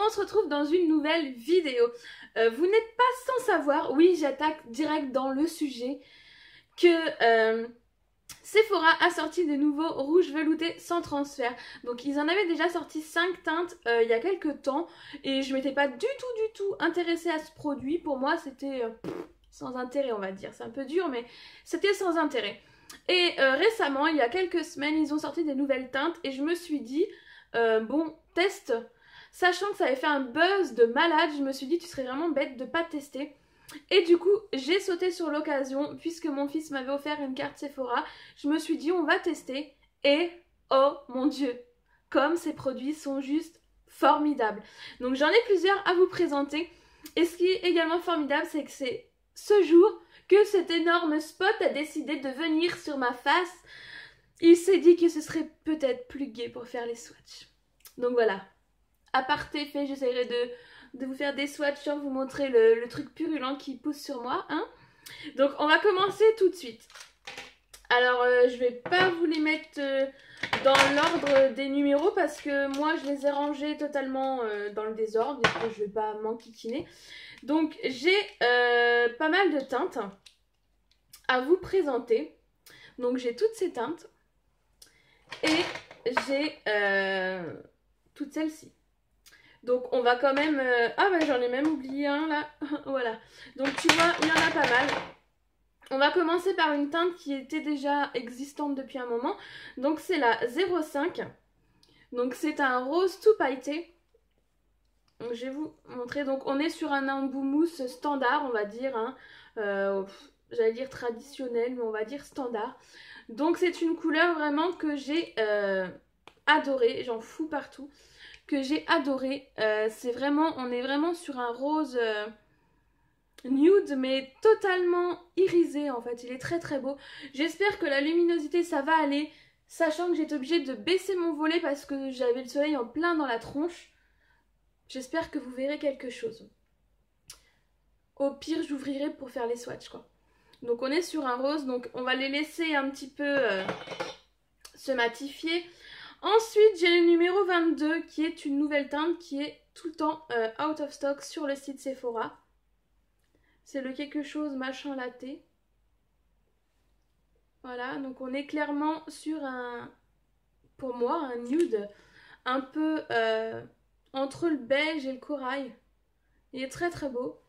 on se retrouve dans une nouvelle vidéo. Vous n'êtes pas sans savoir, oui j'attaque direct dans le sujet, que Sephora a sorti de nouveaux rouges veloutés sans transfert. Donc ils en avaient déjà sorti 5 teintes il y a quelques temps et je m'étais pas du tout intéressée à ce produit. Pour moi c'était sans intérêt on va dire, c'est un peu dur mais c'était sans intérêt. Et récemment, il y a quelques semaines, ils ont sorti des nouvelles teintes et je me suis dit, bon, teste. Sachant que ça avait fait un buzz de malade, je me suis dit, tu serais vraiment bête de pas tester. Et du coup, j'ai sauté sur l'occasion, puisque mon fils m'avait offert une carte Sephora. Je me suis dit, on va tester. Et, oh mon Dieu, comme ces produits sont juste formidables. Donc j'en ai plusieurs à vous présenter. Et ce qui est également formidable, c'est que c'est ce jour que cet énorme spot a décidé de venir sur ma face. Il s'est dit que ce serait peut-être plus gai pour faire les swatchs. Donc voilà, aparté fait, j'essaierai de vous faire des swatchs sans vous montrer le truc purulent qui pousse sur moi. Hein. Donc on va commencer tout de suite. Alors je vais pas vous les mettre dans l'ordre des numéros parce que moi je les ai rangés totalement dans le désordre et je vais pas m'enquiquiner. Donc j'ai pas mal de teintes à vous présenter. Donc j'ai toutes ces teintes et j'ai toutes celles-ci. Donc on va quand même... Ah bah j'en ai même oublié un là. Voilà. Donc tu vois, il y en a pas mal. On va commencer par une teinte qui était déjà existante depuis un moment. Donc c'est la 05. Donc c'est un rose tout pailleté. Donc, je vais vous montrer. Donc on est sur un embout mousse standard, on va dire. Hein. J'allais dire traditionnel, mais on va dire standard. Donc c'est une couleur vraiment que j'ai adorée. J'en fous partout. Que j'ai adoré. C'est vraiment, on est vraiment sur un rose nude, mais totalement irisé en fait. Il est très très beau. J'espère que la luminosité ça va aller. Sachant que j'étais obligée de baisser mon volet parce que j'avais le soleil en plein dans la tronche. J'espère que vous verrez quelque chose. Au pire, j'ouvrirai pour faire les swatchs, quoi. Donc, on est sur un rose. Donc, on va les laisser un petit peu se matifier. Ensuite, j'ai le numéro 22 qui est une nouvelle teinte qui est tout le temps out of stock sur le site Sephora. C'est le quelque chose machin latte. Voilà, donc on est clairement sur un, pour moi, un nude un peu... entre le beige et le corail. Il est très très beau.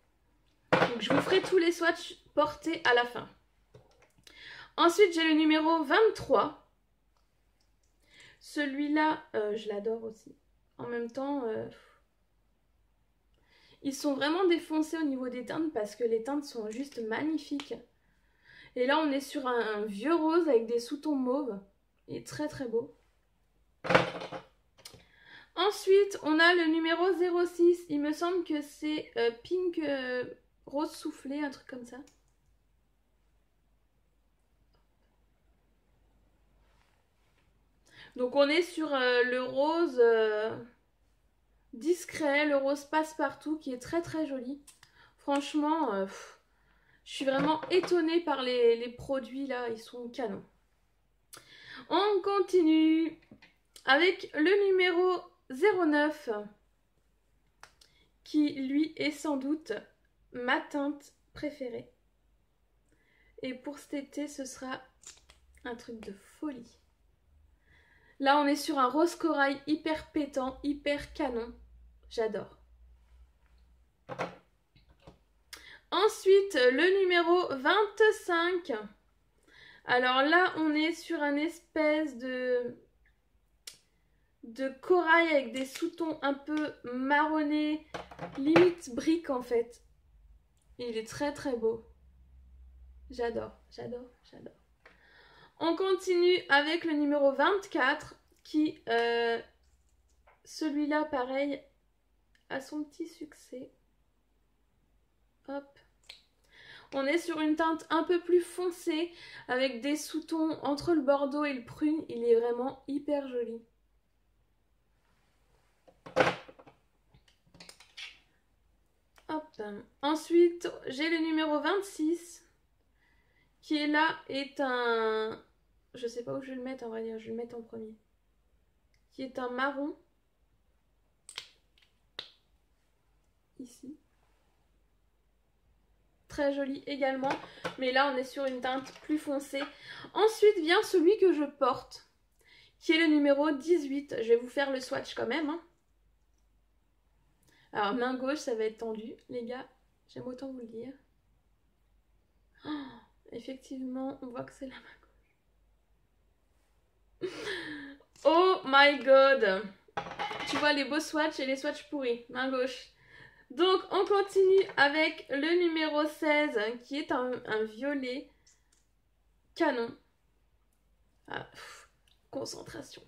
Donc je vous ferai tous les swatchs portés à la fin. Ensuite j'ai le numéro 23. Celui-là, je l'adore aussi. En même temps, ils sont vraiment défoncés au niveau des teintes parce que les teintes sont juste magnifiques. Et là on est sur un vieux rose avec des sous-tons mauves. Il est très très beau. Ensuite, on a le numéro 06. Il me semble que c'est pink rose soufflé, un truc comme ça. Donc on est sur le rose discret, le rose passe-partout qui est très très joli. Franchement, je suis vraiment étonnée par les produits là, ils sont canons. On continue avec le numéro 09 qui lui est sans doute ma teinte préférée. Et pour cet été, ce sera un truc de folie. Là, on est sur un rose corail hyper pétant, hyper canon. J'adore. Ensuite, le numéro 25. Alors là, on est sur un espèce de corail avec des sous-tons un peu marronnés, limite brique en fait. Il est très très beau. J'adore, j'adore, j'adore. On continue avec le numéro 24 qui, celui-là pareil, a son petit succès. Hop. On est sur une teinte un peu plus foncée avec des sous-tons entre le bordeaux et le prune. Il est vraiment hyper joli. Hop. Ensuite, j'ai le numéro 26 qui est là, est un... Je sais pas où je vais le mettre, on va dire, je vais le mettre en premier. Qui est un marron. ici. Très joli également, mais là on est sur une teinte plus foncée. Ensuite vient celui que je porte, qui est le numéro 18. Je vais vous faire le swatch quand même. Hein. Alors main gauche, ça va être tendu, les gars, j'aime autant vous le dire. Oh, effectivement, on voit que c'est la main gauche. Oh my god! Tu vois les beaux swatchs et les swatchs pourris, main gauche. Donc on continue avec le numéro 16 qui est un violet canon. Ah, concentration.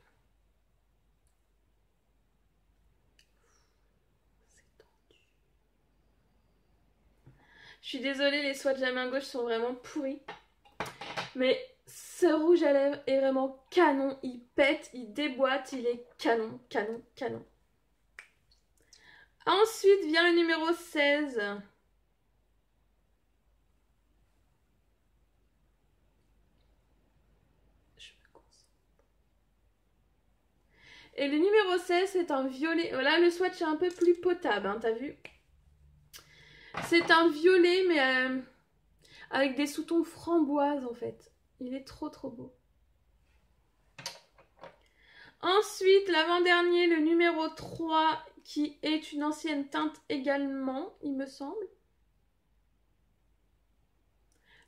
Je suis désolée, les swatchs à main gauche sont vraiment pourris. Mais ce rouge à lèvres est vraiment canon. Il pète, il déboîte, il est canon, canon, canon. Ensuite vient le numéro 16. Et le numéro 16, c'est un violet. Là, le swatch est un peu plus potable, hein, t'as vu? C'est un violet, mais avec des sous-tons framboises, en fait. Il est trop, trop beau. Ensuite, l'avant-dernier, le numéro 3, qui est une ancienne teinte également, il me semble.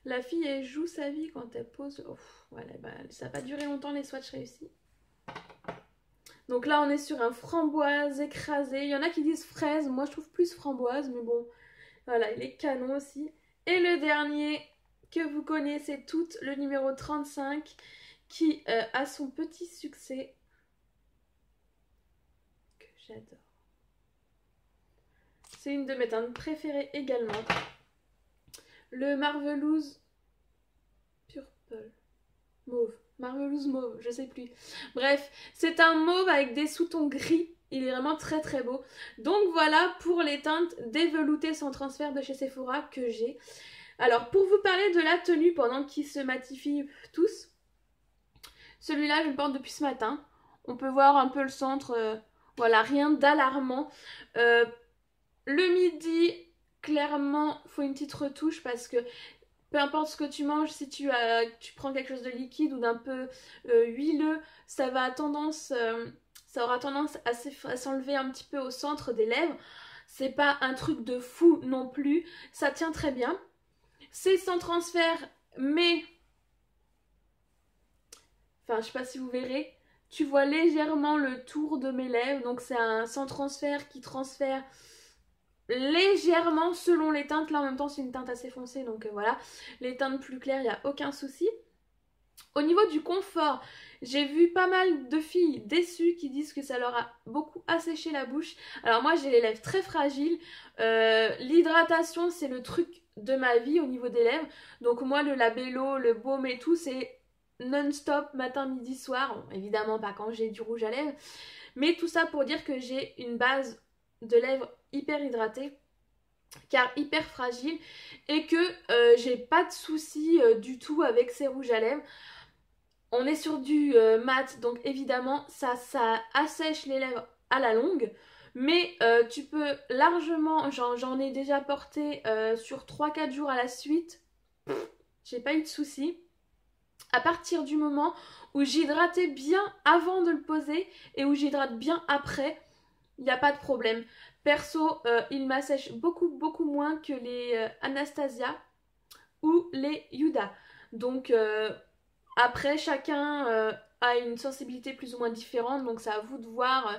La fille, elle joue sa vie quand elle pose. Oh, voilà, bah, ça va pas durer longtemps, les swatchs réussis. Donc là, on est sur un framboise écrasé. Il y en a qui disent fraise. Moi, je trouve plus framboise, mais bon, voilà, il est canon aussi. Et le dernier que vous connaissez toutes, le numéro 35, qui a son petit succès. Que j'adore. C'est une de mes teintes préférées également. Le Marvelous Purple. Mauve. Marvelous mauve, je sais plus. Bref, c'est un mauve avec des sous-tons gris. Il est vraiment très très beau. Donc voilà pour les teintes déveloutées sans transfert de chez Sephora que j'ai. Alors pour vous parler de la tenue pendant qu'ils se matifient tous. Celui-là je le porte depuis ce matin. On peut voir un peu le centre. Voilà, rien d'alarmant. Le midi, clairement, faut une petite retouche parce que peu importe ce que tu manges, si tu prends quelque chose de liquide ou d'un peu huileux, ça aura tendance à s'enlever un petit peu au centre des lèvres. C'est pas un truc de fou non plus, ça tient très bien. C'est sans transfert, mais... Enfin, je sais pas si vous verrez. Tu vois légèrement le tour de mes lèvres, donc c'est un sans transfert qui transfère légèrement selon les teintes. Là en même temps c'est une teinte assez foncée, donc voilà, les teintes plus claires il n'y a aucun souci. Au niveau du confort, j'ai vu pas mal de filles déçues qui disent que ça leur a beaucoup asséché la bouche. Alors moi j'ai les lèvres très fragiles, l'hydratation c'est le truc de ma vie au niveau des lèvres, donc moi le labello, le baume et tout c'est non-stop matin, midi, soir. Bon, évidemment pas quand j'ai du rouge à lèvres, mais tout ça pour dire que j'ai une base de lèvres hyper hydratée car hyper fragile et que j'ai pas de soucis du tout avec ces rouges à lèvres. On est sur du mat, donc évidemment ça assèche les lèvres à la longue, mais tu peux largement, j'en ai déjà porté sur 3-4 jours à la suite, j'ai pas eu de soucis. À partir du moment où j'hydratais bien avant de le poser et où j'hydrate bien après, il n'y a pas de problème. Perso, il m'assèche beaucoup moins que les Anastasia ou les Huda. Donc après, chacun a une sensibilité plus ou moins différente, donc c'est à vous de voir.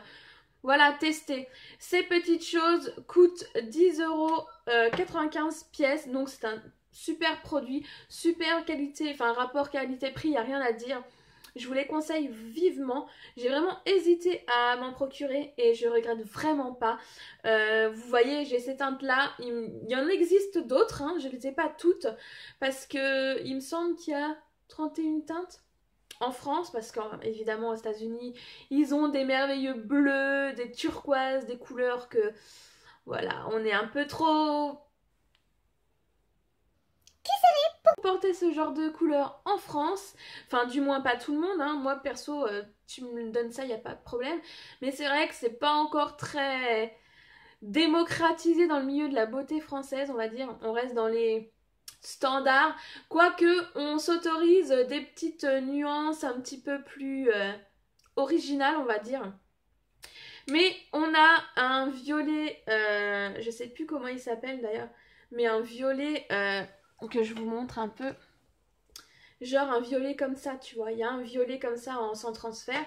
Voilà, tester. Ces petites choses coûtent 10,95 € pièces, donc c'est un super produit, super qualité, enfin rapport qualité-prix, il n'y a rien à dire. Je vous les conseille vivement. J'ai vraiment hésité à m'en procurer et je regrette vraiment pas. Vous voyez, j'ai ces teintes-là. Il y en existe d'autres, hein, je ne les ai pas toutes parce que il me semble qu'il y a 31 teintes en France, parce qu'évidemment aux États-Unis, ils ont des merveilleux bleus, des turquoises, des couleurs que voilà, on est un peu trop... Qui serait pour porter ce genre de couleurs en France? Enfin, du moins pas tout le monde, hein. Moi perso, tu me donnes ça, il n'y a pas de problème. Mais c'est vrai que c'est pas encore très démocratisé dans le milieu de la beauté française, on va dire. On reste dans les standards, quoique on s'autorise des petites nuances un petit peu plus originales, on va dire. Mais on a un violet, je sais plus comment il s'appelle d'ailleurs, mais un violet que je vous montre un peu. Genre un violet comme ça, tu vois. Il y a un violet comme ça sans transfert.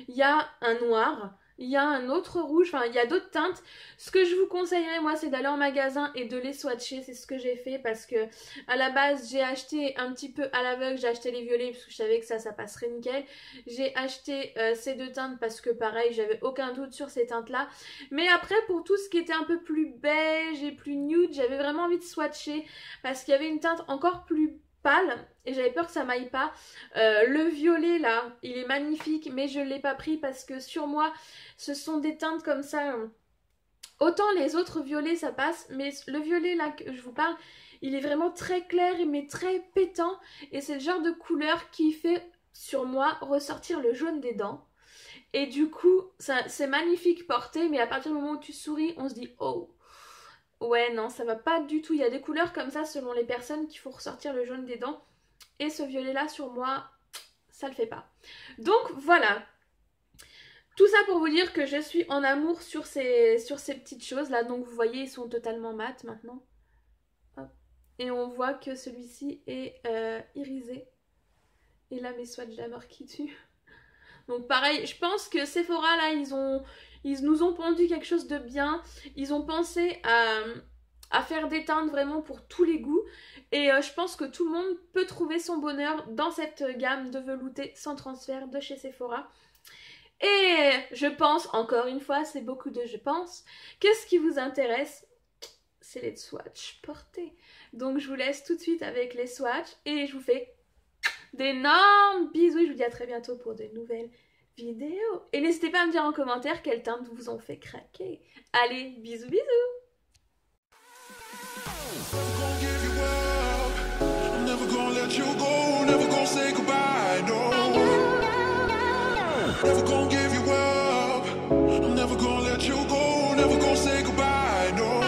Il y a un noir. Il y a un autre rouge. Enfin, il y a d'autres teintes. Ce que je vous conseillerais, moi, c'est d'aller en magasin et de les swatcher. C'est ce que j'ai fait parce que à la base, j'ai acheté un petit peu à l'aveugle. J'ai acheté les violets parce que je savais que ça passerait nickel. J'ai acheté ces deux teintes parce que pareil, j'avais aucun doute sur ces teintes-là. Mais après, pour tout ce qui était un peu plus beige et plus nude, j'avais vraiment envie de swatcher parce qu'il y avait une teinte encore plus pâle et j'avais peur que ça m'aille pas. Le violet là, il est magnifique mais je l'ai pas pris parce que sur moi ce sont des teintes comme ça. Autant les autres violets ça passe, mais le violet là que je vous parle, il est vraiment très clair mais très pétant et c'est le genre de couleur qui fait sur moi ressortir le jaune des dents. Et du coup c'est magnifique porté, mais à partir du moment où tu souris on se dit oh. Ouais, non, ça va pas du tout. Il y a des couleurs comme ça selon les personnes qu'il faut ressortir le jaune des dents. Et ce violet-là, sur moi, ça le fait pas. Donc, voilà. Tout ça pour vous dire que je suis en amour sur ces petites choses-là. Donc, vous voyez, ils sont totalement mat maintenant. Hop. Et on voit que celui-ci est irisé. Et là, mes swatchs d'amour qui tuent. Donc, pareil, je pense que Sephora, là, ils nous ont pondu quelque chose de bien. Ils ont pensé à faire des teintes vraiment pour tous les goûts. Et je pense que tout le monde peut trouver son bonheur dans cette gamme de velouté sans transfert de chez Sephora. Et je pense, encore une fois, c'est beaucoup de je pense, que ce qui vous intéresse, c'est les swatchs portés. Donc je vous laisse tout de suite avec les swatchs et je vous fais d'énormes bisous. Je vous dis à très bientôt pour de nouvelles vidéos. Et n'hésitez pas à me dire en commentaire quelles teintes vous ont fait craquer. Allez, bisous bisous. Never gonna let you go, never gonna say goodbye, no. Never gonna give you up, I'm never gonna let you go, never gonna say goodbye, no.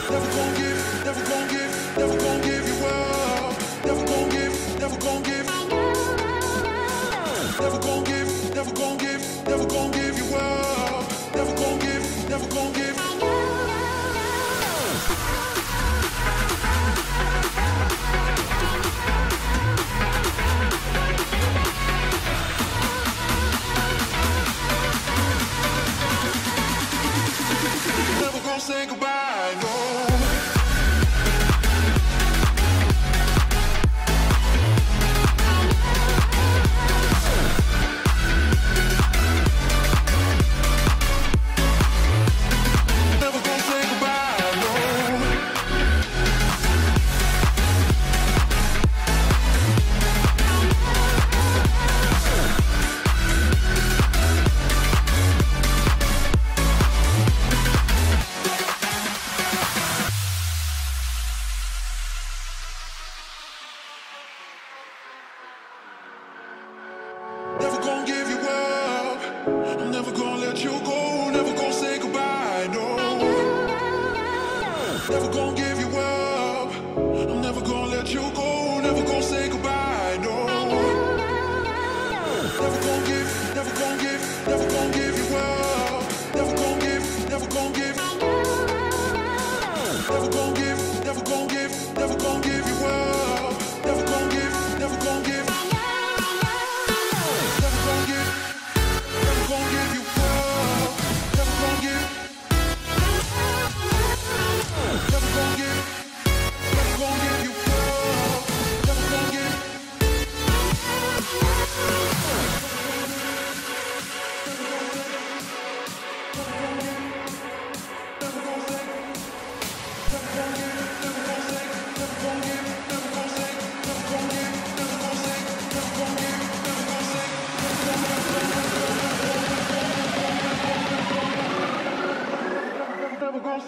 Never gonna give, never gonna give, never gonna give you up, never gonna give, never gonna give. Never gonna give, never gonna give, never gonna give you up, never gonna give, never gonna give. Say goodbye, no. Never gonna give you up, I'm never gonna let you go, never gonna say goodbye, no. Never gonna give you up, I'm never gonna let you go, never gonna say goodbye, no. Never gonna give, never gonna give, never gonna give you up, never gonna give, never gonna give. Never gonna give, never gonna give, never gonna give you up, never gonna give, never gonna give.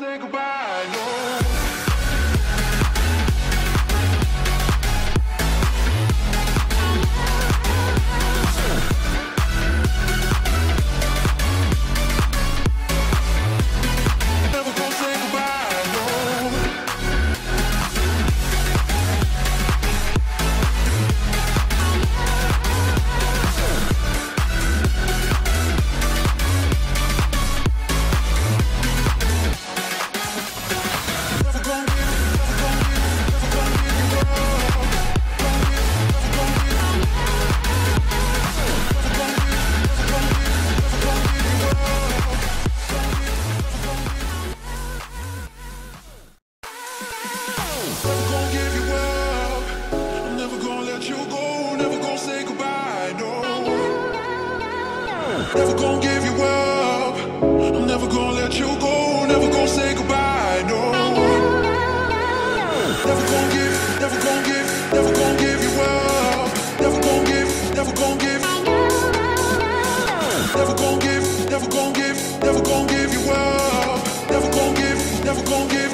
Say goodbye, no. never gon' give you up. Never gon' give